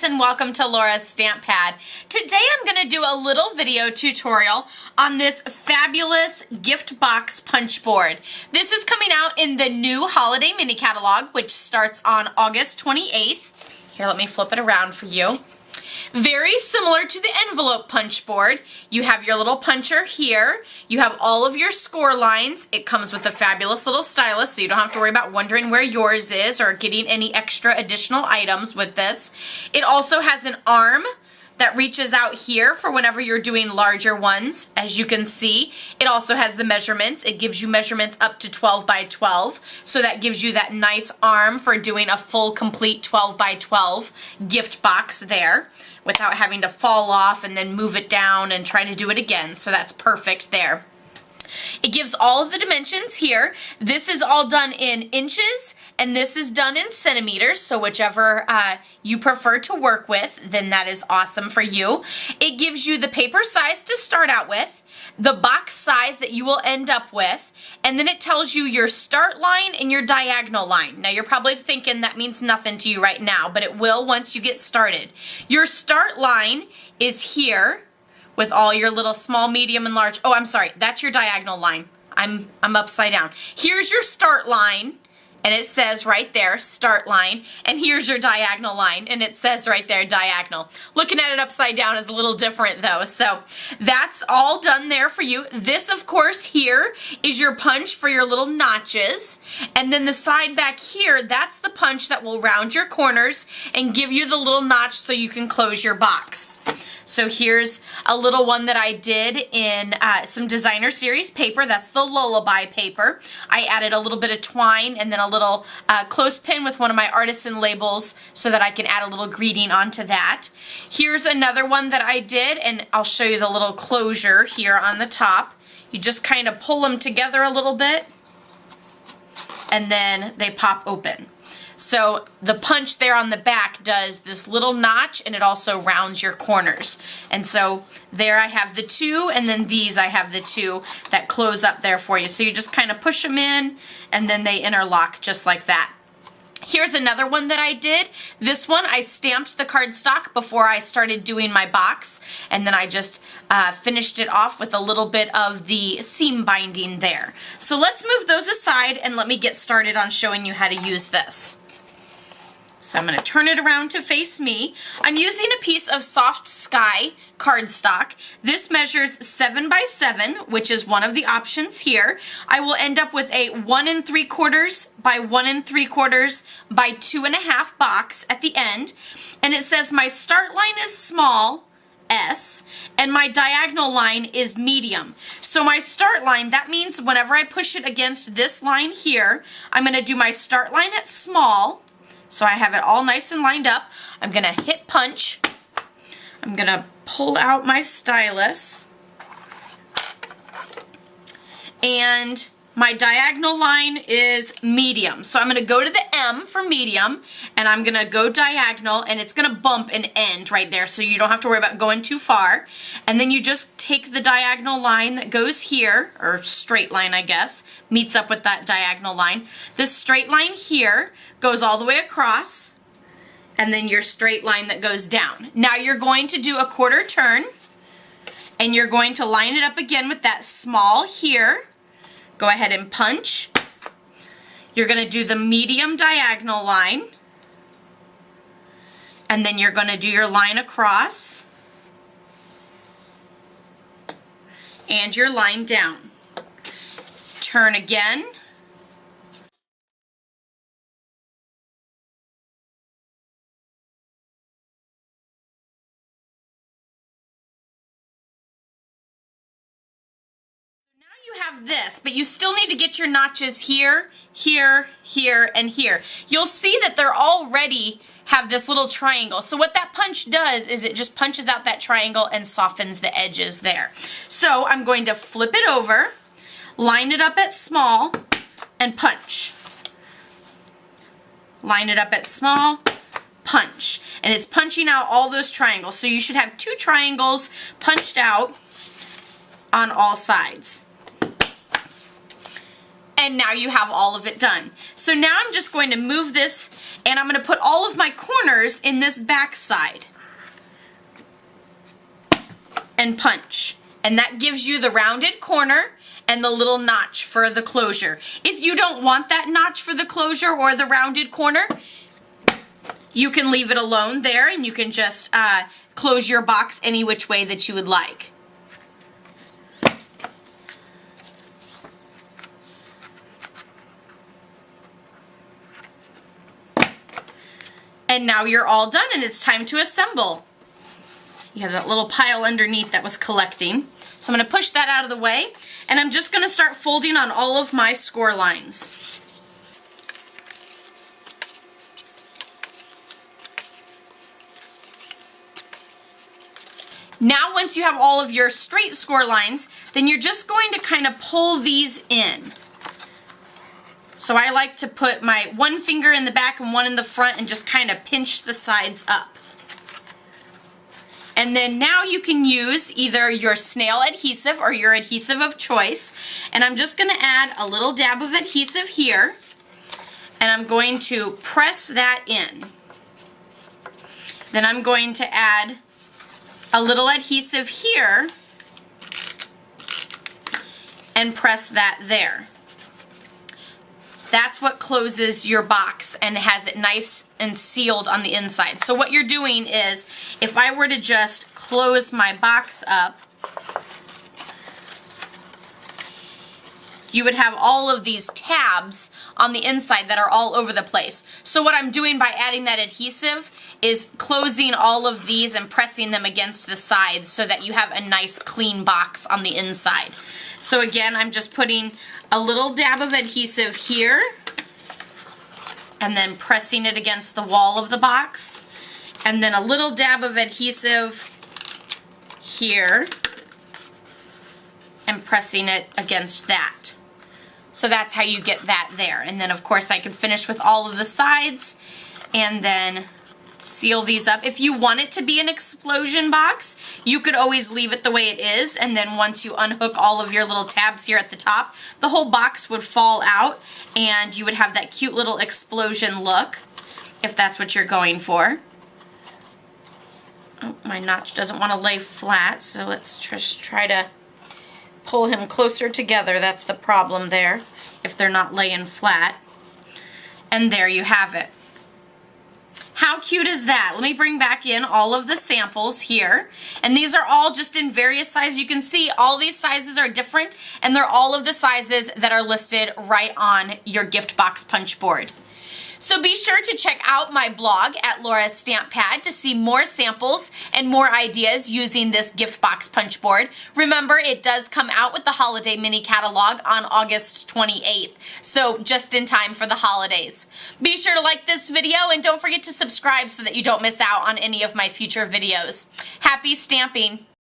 and welcome to Laura's Stamp Pad. Today I'm going to do a little video tutorial on this fabulous gift box punch board. This is coming out in the new holiday mini catalog, which starts on August 28th. Here, let me flip it around for you. Very similar to the envelope punch board. You have your little puncher here. You have all of your score lines. It comes with a fabulous little stylus, so you don't have to worry about wondering where yours is or getting any extra additional items with this. It also has an arm that reaches out here for whenever you're doing larger ones. As you can see, it also has the measurements. It gives you measurements up to 12 by 12, so that gives you that nice arm for doing a full, complete 12 by 12 gift box there, without having to fall off and then move it down and try to do it again. So that's perfect there. It gives all of the dimensions here. This is all done in inches and this is done in centimeters, so whichever you prefer to work with, then that is awesome for you. It gives you the paper size to start out with, the box size that you will end up with, and then it tells you your start line and your diagonal line. Now you're probably thinking that means nothing to you right now, but it will once you get started. Your start line is here with all your little small, medium, and large. Oh, I'm sorry, that's your diagonal line. I'm upside down. Here's your start line, and it says right there, start line, and here's your diagonal line, and it says right there, diagonal. Looking at it upside down is a little different though, so that's all done there for you. This, of course, here is your punch for your little notches, and then the side back here, that's the punch that will round your corners and give you the little notch so you can close your box. So here's a little one that I did in some designer series paper. That's the Lullaby paper. I added a little bit of twine and then a little clothespin with one of my artisan labels so that I can add a little greeting onto that. Here's another one that I did, and I'll show you the little closure here on the top. You just kind of pull them together a little bit and then they pop open. So the punch there on the back does this little notch, and it also rounds your corners. And so there I have the two, and then these I have the two that close up there for you. So you just kind of push them in, and then they interlock just like that. Here's another one that I did. This one I stamped the cardstock before I started doing my box, and then I just finished it off with a little bit of the seam binding there. So let's move those aside and let me get started on showing you how to use this. So I'm going to turn it around to face me. I'm using a piece of Soft Sky cardstock. This measures 7 by 7, which is one of the options here. I will end up with a 1 3/4 by 1 3/4 by 2.5 box at the end. And it says my start line is small, S, and my diagonal line is medium. So my start line, that means whenever I push it against this line here, I'm going to do my start line at small. So I have it all nice and lined up. I'm going to hit punch. I'm going to pull out my stylus. And my diagonal line is medium. So I'm going to go to the M for medium, and I'm going to go diagonal, and it's going to bump and end right there, so you don't have to worry about going too far. And then you just take the diagonal line that goes here, or straight line I guess, meets up with that diagonal line. This straight line here goes all the way across, and then your straight line that goes down. Now you're going to do a quarter turn, and you're going to line it up again with that small here. Go ahead and punch. You're going to do the medium diagonal line, and then you're going to do your line across and your line down. Turn again. You have this, but you still need to get your notches here, here, here, and here. You'll see that they're already have this little triangle. So what that punch does is it just punches out that triangle and softens the edges there. So I'm going to flip it over, line it up at small, and punch. Line it up at small, punch. And it's punching out all those triangles. So you should have 2 triangles punched out on all sides. And now you have all of it done. So now I'm just going to move this, and I'm going to put all of my corners corners in this back side and punch. And that gives you the rounded corner and the little notch for the closure. If you don't want that notch for the closure or the rounded corner, you can leave it alone there and you can just close your box any which way that you would like. And now you're all done and it's time to assemble. You have that little pile underneath that was collecting. So I'm going to push that out of the way, and I'm just going to start folding on all of my score lines. Now once you have all of your straight score lines, then you're just going to kind of pull these in. So I like to put my one finger in the back and one in the front and just kind of pinch the sides up. And then now you can use either your snail adhesive or your adhesive of choice. And I'm just going to add a little dab of adhesive here. And I'm going to press that in. Then I'm going to add a little adhesive here and press that there. That's what closes your box and has it nice and sealed on the inside. So what you're doing is, if I were to just close my box up, you would have all of these tabs on the inside that are all over the place. So what I'm doing by adding that adhesive is closing all of these and pressing them against the sides so that you have a nice clean box on the inside. So again, I'm just putting a little dab of adhesive here and then pressing it against the wall of the box, and then a little dab of adhesive here and pressing it against that. So that's how you get that there. And then of course I can finish with all of the sides and then seal these up. If you want it to be an explosion box, you could always leave it the way it is, and then once you unhook all of your little tabs here at the top, the whole box would fall out and you would have that cute little explosion look, if that's what you're going for. Oh, my notch doesn't want to lay flat, so let's just try to pull him closer together. That's the problem there, if they're not laying flat. And there you have it. How cute is that? Let me bring back in all of the samples here. And these are all just in various sizes. You can see all these sizes are different, and they're all of the sizes that are listed right on your gift box punch board. So be sure to check out my blog at Laura's Stamp Pad to see more samples and more ideas using this gift box punch board. Remember, it does come out with the holiday mini catalog on August 28th, so just in time for the holidays. Be sure to like this video and don't forget to subscribe so that you don't miss out on any of my future videos. Happy stamping!